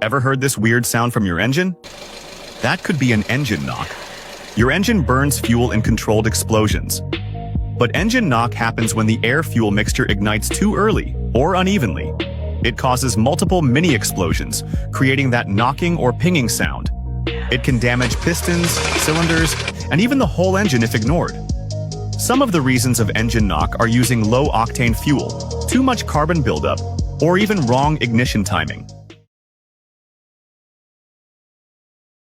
Ever heard this weird sound from your engine? That could be an engine knock. Your engine burns fuel in controlled explosions. But engine knock happens when the air-fuel mixture ignites too early or unevenly. It causes multiple mini-explosions, creating that knocking or pinging sound. It can damage pistons, cylinders, and even the whole engine if ignored. Some of the reasons of engine knock are using low-octane fuel, too much carbon buildup, or even wrong ignition timing.